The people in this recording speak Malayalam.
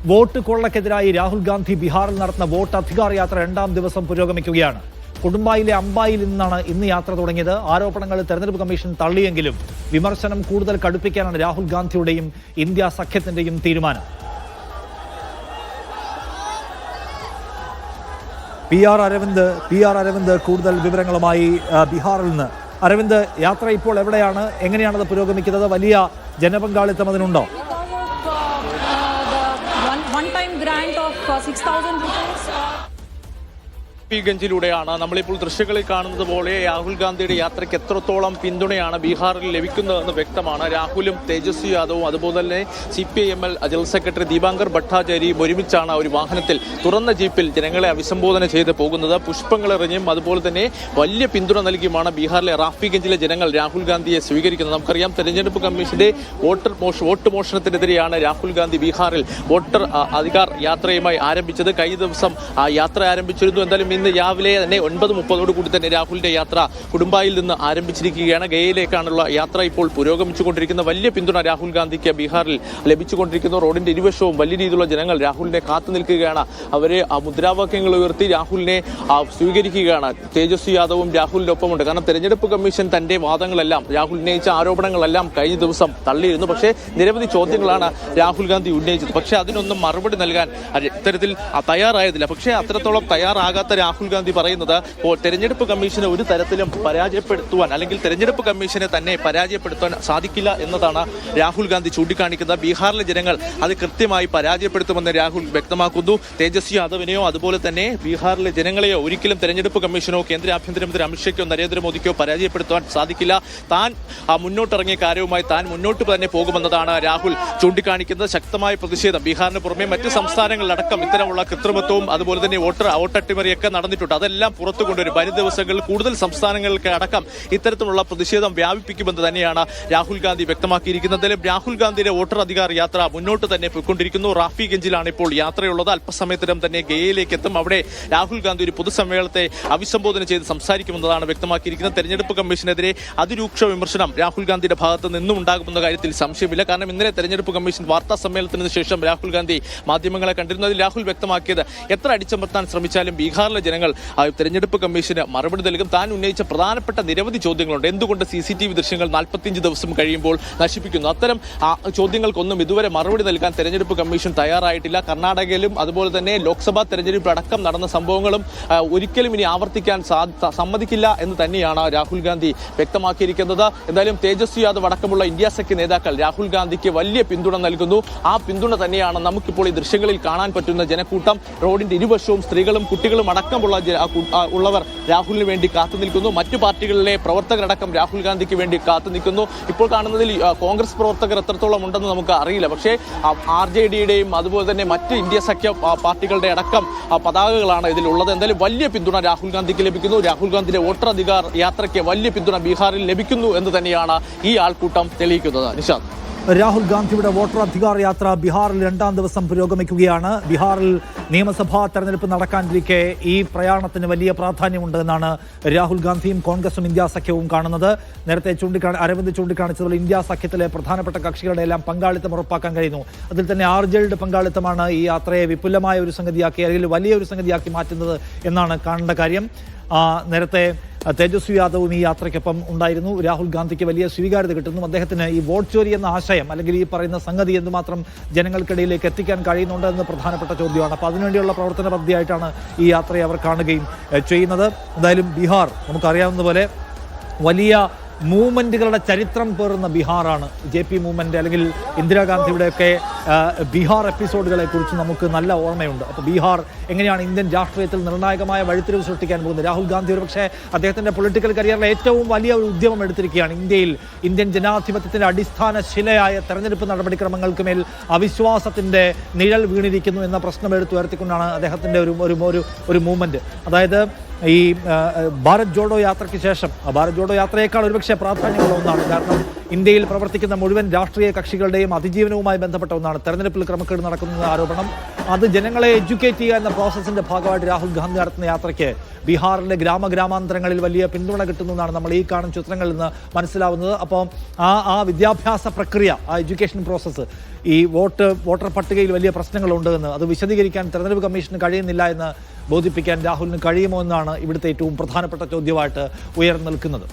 വോട്ട് കൊള്ളക്കെതിരായി രാഹുൽ ഗാന്ധി ബീഹാറിൽ നടത്തുന്ന വോട്ട് അധികാർ യാത്ര രണ്ടാം ദിവസം പുരോഗമിക്കുകയാണ്. കുടുംബായിലെ അമ്പായിൽ നിന്നാണ് ഇന്ന് യാത്ര തുടങ്ങിയത്. ആരോപണങ്ങൾ തെരഞ്ഞെടുപ്പ് കമ്മീഷൻ തള്ളിയെങ്കിലും വിമർശനം കൂടുതൽ കടുപ്പിക്കാനാണ് രാഹുൽ ഗാന്ധിയുടെയും ഇന്ത്യ സഖ്യത്തിന്റെയും തീരുമാനം. പി ആർ അരവിന്ദ് കൂടുതൽ വിവരങ്ങളുമായി ബീഹാറിൽ നിന്ന്. അരവിന്ദ്, യാത്ര ഇപ്പോൾ എവിടെയാണ്, എങ്ങനെയാണത് പുരോഗമിക്കുന്നത്? വലിയ ജനപങ്കാളിത്തം അതിനുണ്ടോ? ഗഞ്ചിലൂടെയാണ് നമ്മളിപ്പോൾ ദൃശ്യങ്ങളിൽ കാണുന്നത് പോലെ രാഹുൽ ഗാന്ധിയുടെ യാത്രയ്ക്ക് എത്രത്തോളം പിന്തുണയാണ് ബീഹാറിൽ ലഭിക്കുന്നതെന്ന് വ്യക്തമാണ്. രാഹുലും തേജസ്വി യാദവും അതുപോലെ തന്നെ CPIML ജനറൽ സെക്രട്ടറി ദീപാങ്കർ ഭട്ടാചാര്യയും ഒരുമിച്ചാണ് ഒരു വാഹനത്തിൽ തുറന്ന ജീപ്പിൽ ജനങ്ങളെ അഭിസംബോധന ചെയ്ത് പോകുന്നത്. പുഷ്പങ്ങൾ എറിഞ്ഞും അതുപോലെ തന്നെ വലിയ പിന്തുണ നൽകിയുമാണ് ബീഹാറിലെ റാഫിഗഞ്ചിലെ ജനങ്ങൾ രാഹുൽ ഗാന്ധിയെ സ്വീകരിക്കുന്നത്. നമുക്കറിയാം, തെരഞ്ഞെടുപ്പ് കമ്മീഷന്റെ വോട്ട് മോഷണത്തിനെതിരെയാണ് രാഹുൽ ഗാന്ധി ബീഹാറിൽ വോട്ടർ അധികാർ യാത്രയുമായി ആരംഭിച്ചത്. കഴിഞ്ഞ ദിവസം യാത്ര ആരംഭിച്ചിരുന്നു. എന്തായാലും ഇന്ന് രാവിലെ തന്നെ 9:30 കൂടി തന്നെ രാഹുലിന്റെ യാത്ര കുടുംബായിൽ നിന്ന് ആരംഭിച്ചിരിക്കുകയാണ്. ഗയയിലേക്കാണുള്ള യാത്ര ഇപ്പോൾ പുരോഗമിച്ചുകൊണ്ടിരിക്കുന്ന. വലിയ പിന്തുണ രാഹുൽ ഗാന്ധിക്ക് ബീഹാറിൽ ലഭിച്ചുകൊണ്ടിരിക്കുന്നു. റോഡിന്റെ ഇരുവശവും വലിയ രീതിയിലുള്ള ജനങ്ങൾ രാഹുലിനെ കാത്തു നിൽക്കുകയാണ്. അവരെ മുദ്രാവാക്യങ്ങൾ ഉയർത്തി രാഹുലിനെ സ്വീകരിക്കുകയാണ്. തേജസ്വി യാദവും രാഹുലിന്റെ ഒപ്പമുണ്ട്. കാരണം തെരഞ്ഞെടുപ്പ് കമ്മീഷൻ തന്റെ വാദങ്ങളെല്ലാം, രാഹുൽ ഉന്നയിച്ച ആരോപണങ്ങളെല്ലാം കഴിഞ്ഞ ദിവസം തള്ളിയിരുന്നു. പക്ഷേ നിരവധി ചോദ്യങ്ങളാണ് രാഹുൽ ഗാന്ധി ഉന്നയിച്ചത്. പക്ഷേ അതിനൊന്നും മറുപടി നൽകാൻ ഇത്തരത്തിൽ തയ്യാറായതില്ല. പക്ഷേ അത്രത്തോളം തയ്യാറാകാത്ത രാഹുൽ ഗാന്ധി പറയുന്നത് തെരഞ്ഞെടുപ്പ് കമ്മീഷനെ ഒരു തരത്തിലും പരാജയപ്പെടുത്തുവാൻ, അല്ലെങ്കിൽ തെരഞ്ഞെടുപ്പ് കമ്മീഷനെ തന്നെ പരാജയപ്പെടുത്താൻ സാധിക്കില്ല എന്നതാണ് രാഹുൽ ഗാന്ധി ചൂണ്ടിക്കാണിക്കുന്നത്. ബീഹാറിലെ ജനങ്ങൾ അത് കൃത്യമായി പരാജയപ്പെടുത്തുമെന്ന് രാഹുൽ വ്യക്തമാക്കുന്നു. തേജസ്വി യാദവിനെയോ അതുപോലെ തന്നെ ബീഹാറിലെ ജനങ്ങളെയോ ഒരിക്കലും തെരഞ്ഞെടുപ്പ് കമ്മീഷനോ കേന്ദ്ര ആഭ്യന്തരമന്ത്രി അമിത്ഷയ്ക്കോ നരേന്ദ്രമോദിക്കോ പരാജയപ്പെടുത്താൻ സാധിക്കില്ല. താൻ മുന്നോട്ടിറങ്ങിയ കാര്യവുമായി താൻ മുന്നോട്ട് തന്നെ പോകുമെന്നതാണ് രാഹുൽ ചൂണ്ടിക്കാണിക്കുന്നത്. ശക്തമായ പ്രതിഷേധം ബീഹാറിന് പുറമെ മറ്റ് സംസ്ഥാനങ്ങളിലടക്കം ഇത്തരമുള്ള കൃത്രിമത്വവും അതുപോലെ തന്നെ വോട്ടട്ടിമറിയൊക്കെ നടന്നിട്ടുണ്ട്. അതെല്ലാം പുറത്തു കൊണ്ടുവരും. വരും ദിവസങ്ങളിൽ കൂടുതൽ സംസ്ഥാനങ്ങൾക്ക് അടക്കം ഇത്തരത്തിലുള്ള പ്രതിഷേധം വ്യാപിപ്പിക്കുമെന്ന് തന്നെയാണ് രാഹുൽ ഗാന്ധി വ്യക്തമാക്കിയിരിക്കുന്നത്. രാഹുൽ ഗാന്ധിയുടെ വോട്ടർ അധികാർ യാത്ര മുന്നോട്ട് തന്നെ പോയിക്കൊണ്ടിരിക്കുന്നു. റാഫിഗഞ്ചിലാണ് ഇപ്പോൾ യാത്രയുള്ളത്. അല്പസമയത്തിനും തന്നെ ഗയയിലേക്ക് എത്തും. അവിടെ രാഹുൽ ഗാന്ധി ഒരു പൊതുസമ്മേളനത്തെ അഭിസംബോധന ചെയ്ത് സംസാരിക്കുമെന്നതാണ് വ്യക്തമാക്കിയിരിക്കുന്നത്. തെരഞ്ഞെടുപ്പ് കമ്മീഷനെതിരെ അതിരൂക്ഷ വിമർശനം രാഹുൽ ഗാന്ധിയുടെ ഭാഗത്ത് നിന്നും ഉണ്ടാകുമെന്ന കാര്യത്തിൽ സംശയമില്ല. കാരണം ഇന്നലെ തെരഞ്ഞെടുപ്പ് കമ്മീഷൻ വാർത്താ സമ്മേളനത്തിന് ശേഷം രാഹുൽ ഗാന്ധി മാധ്യമങ്ങളെ കണ്ടിരുന്നതിൽ രാഹുൽ വ്യക്തമാക്കിയത് എത്ര അടിച്ചമർത്താൻ ശ്രമിച്ചാലും ബീഹാറിലെ ജനങ്ങൾ തെരഞ്ഞെടുപ്പ് കമ്മീഷന് മറുപടി നൽകും. താൻ ഉന്നയിച്ച പ്രധാനപ്പെട്ട നിരവധി ചോദ്യങ്ങളുണ്ട്. എന്തുകൊണ്ട് CCTV ദൃശ്യങ്ങൾ 45 ദിവസം കഴിയുമ്പോൾ നശിപ്പിക്കുന്നു? അത്തരം ചോദ്യങ്ങൾക്കൊന്നും ഇതുവരെ മറുപടി നൽകാൻ തെരഞ്ഞെടുപ്പ് കമ്മീഷൻ തയ്യാറായിട്ടില്ല. കർണാടകയിലും അതുപോലെ തന്നെ ലോക്സഭാ തെരഞ്ഞെടുപ്പ് അടക്കം നടന്ന സംഭവങ്ങളും ഒരിക്കലും ഇനി ആവർത്തിക്കാൻ സമ്മതിക്കില്ല എന്ന് തന്നെയാണ് രാഹുൽ ഗാന്ധി വ്യക്തമാക്കിയിരിക്കുന്നത്. എന്തായാലും തേജസ്വി യാദവ് അടക്കമുള്ള ഇന്ത്യ സഖ്യ നേതാക്കൾ രാഹുൽ ഗാന്ധിക്ക് വലിയ പിന്തുണ നൽകുന്നു. ആ പിന്തുണ തന്നെയാണ് നമുക്കിപ്പോൾ ഈ ദൃശ്യങ്ങളിൽ കാണാൻ പറ്റുന്ന ജനക്കൂട്ടം. റോഡിന്റെ ഇരുവശവും സ്ത്രീകളും കുട്ടികളും അടക്കമുള്ളവർ രാഹുലിന് വേണ്ടി കാത്തു നിൽക്കുന്നു. മറ്റു പാർട്ടികളിലെ പ്രവർത്തകരടക്കം രാഹുൽ ഗാന്ധിക്ക് വേണ്ടി കാത്തു നിൽക്കുന്നു. ഇപ്പോൾ കാണുന്നതിൽ കോൺഗ്രസ് പ്രവർത്തകർ എത്രത്തോളം ഉണ്ടെന്ന് നമുക്ക് അറിയില്ല. പക്ഷേ RJDയുടെയും അതുപോലെ തന്നെ മറ്റ് ഇന്ത്യ സഖ്യ പാർട്ടികളുടെ അടക്കം പതാകകളാണ് ഇതിലുള്ളത്. എന്തായാലും വലിയ പിന്തുണ രാഹുൽ ഗാന്ധിക്ക് ലഭിക്കുന്നു. രാഹുൽ ഗാന്ധിയുടെ വോട്ടർ അധികാർ യാത്രയ്ക്ക് വലിയ പിന്തുണ ബീഹാറിൽ ലഭിക്കുന്നു എന്ന് തന്നെയാണ് ഈ ആൾക്കൂട്ടം തെളിയിക്കുന്നത്. നിഷാദ്, രാഹുൽ ഗാന്ധിയുടെ വോട്ടർ അധികാർ യാത്ര ബീഹാറിൽ രണ്ടാം ദിവസം പുരോഗമിക്കുകയാണ്. ബീഹാറിൽ നിയമസഭാ തെരഞ്ഞെടുപ്പ് നടക്കാനിരിക്കെ ഈ പ്രയാണത്തിന് വലിയ പ്രാധാന്യമുണ്ട് എന്നാണ് രാഹുൽ ഗാന്ധിയും കോൺഗ്രസും ഇന്ത്യ സഖ്യവും കാണുന്നത്. നേരത്തെ അരവിന്ദ് ചൂണ്ടിക്കാണിച്ചതുപോലെ ഇന്ത്യ സഖ്യത്തിലെ പ്രധാനപ്പെട്ട കക്ഷികളുടെ എല്ലാം പങ്കാളിത്തം ഉറപ്പാക്കാൻ കഴിയുന്നു. അതിൽ തന്നെ RJDയുടെ പങ്കാളിത്തമാണ് ഈ യാത്രയെ വിപുലമായ ഒരു സംഗതിയാക്കി, അല്ലെങ്കിൽ വലിയൊരു സംഗതിയാക്കി മാറ്റുന്നത് എന്നാണ് കാണേണ്ട കാര്യം. നേരത്തെ തേജസ്വി യാദവും ഈ യാത്രയ്ക്കൊപ്പം ഉണ്ടായിരുന്നു. രാഹുൽ ഗാന്ധിക്ക് വലിയ സ്വീകാര്യത കിട്ടുന്നു. അദ്ദേഹത്തിന് ഈ വോട്ട് ചോരി എന്ന ആശയം, അല്ലെങ്കിൽ ഈ പറയുന്ന സംഗതി എന്തുമാത്രം ജനങ്ങൾക്കിടയിലേക്ക് എത്തിക്കാൻ കഴിയുന്നുണ്ട് എന്ന് പ്രധാനപ്പെട്ട ചോദ്യമാണ്. അപ്പോൾ അതിനുവേണ്ടിയുള്ള പ്രവർത്തന പദ്ധതിയായിട്ടാണ് ഈ യാത്രയെ അവർ കാണുകയും ചെയ്യുന്നത്. എന്തായാലും ബീഹാർ നമുക്കറിയാവുന്നതുപോലെ വലിയ മൂവ്മെന്റുകളുടെ ചരിത്രം പേറുന്ന ബീഹാറാണ്. JP മൂവ്മെന്റ് അല്ലെങ്കിൽ ഇന്ദിരാഗാന്ധിയുടെയൊക്കെ ബീഹാർ എപ്പിസോഡുകളെ കുറിച്ച് നമുക്ക് നല്ല ഓർമ്മയുണ്ട്. അപ്പോൾ ബീഹാർ എങ്ങനെയാണ് ഇന്ത്യൻ രാഷ്ട്രീയത്തിൽ നിർണായകമായ വഴിത്തിരിവ് സൃഷ്ടിക്കാൻ പോകുന്നത്? രാഹുൽ ഗാന്ധി ഒരു പക്ഷേ അദ്ദേഹത്തിന്റെ പൊളിറ്റിക്കൽ കരിയറിലെ ഏറ്റവും വലിയ ഒരു ഉദ്യമം എടുത്തിരിക്കുകയാണ്. ഇന്ത്യൻ ജനാധിപത്യത്തിന്റെ അടിസ്ഥാന ശിലയായ തെരഞ്ഞെടുപ്പ് നടപടിക്രമങ്ങൾക്ക് മേൽ അവിശ്വാസത്തിന്റെ നിഴൽ വീണിരിക്കുന്നു എന്ന പ്രശ്നം എടുത്തുയർത്തിക്കൊണ്ടാണ് അദ്ദേഹത്തിന്റെ ഒരു മൂവ്മെന്റ്. അതായത് ഈ ഭാരത് ജോഡോ യാത്രയ്ക്ക് ശേഷം, ഭാരത് ജോഡോ യാത്രയേക്കാൾ ഒരുപക്ഷെ പ്രാധാന്യമുള്ള ഒന്നാണ്. കാരണം ഇന്ത്യയിൽ പ്രവർത്തിക്കുന്ന മുഴുവൻ രാഷ്ട്രീയ കക്ഷികളുടെയും അതിജീവനവുമായി ബന്ധപ്പെട്ട ഒന്നാണ് തെരഞ്ഞെടുപ്പിൽ ക്രമക്കേട് നടക്കുന്ന ആരോപണം. അത് ജനങ്ങളെ എഡ്യൂക്കേറ്റ് ചെയ്യുക എന്ന പ്രോസസ്സിന്റെ ഭാഗമായിട്ട് രാഹുൽ ഗാന്ധി നടത്തുന്ന യാത്രയ്ക്ക് ബീഹാറിലെ ഗ്രാമഗ്രാമാന്തരങ്ങളിൽ വലിയ പിന്തുണ കിട്ടുന്നതാണ് നമ്മൾ ഈ കാണുന്ന ചിത്രങ്ങളിൽ നിന്ന് മനസ്സിലാവുന്നത്. അപ്പോൾ ആ വിദ്യാഭ്യാസ പ്രക്രിയ, ആ എഡ്യൂക്കേഷൻ പ്രോസസ്സ്, ഈ വോട്ടർ പട്ടികയിൽ വലിയ പ്രശ്നങ്ങളുണ്ട് എന്ന് അത് വിശദീകരിക്കാൻ തെരഞ്ഞെടുപ്പ് കമ്മീഷന് കഴിയുന്നില്ല എന്ന് ബോധിപ്പിക്കാൻ രാഹുലിന് കഴിയുമോ എന്നാണ് ഇവിടുത്തെ ഏറ്റവും പ്രധാനപ്പെട്ട ചോദ്യമായിട്ട് ഉയർന്നു നിൽക്കുന്നത്.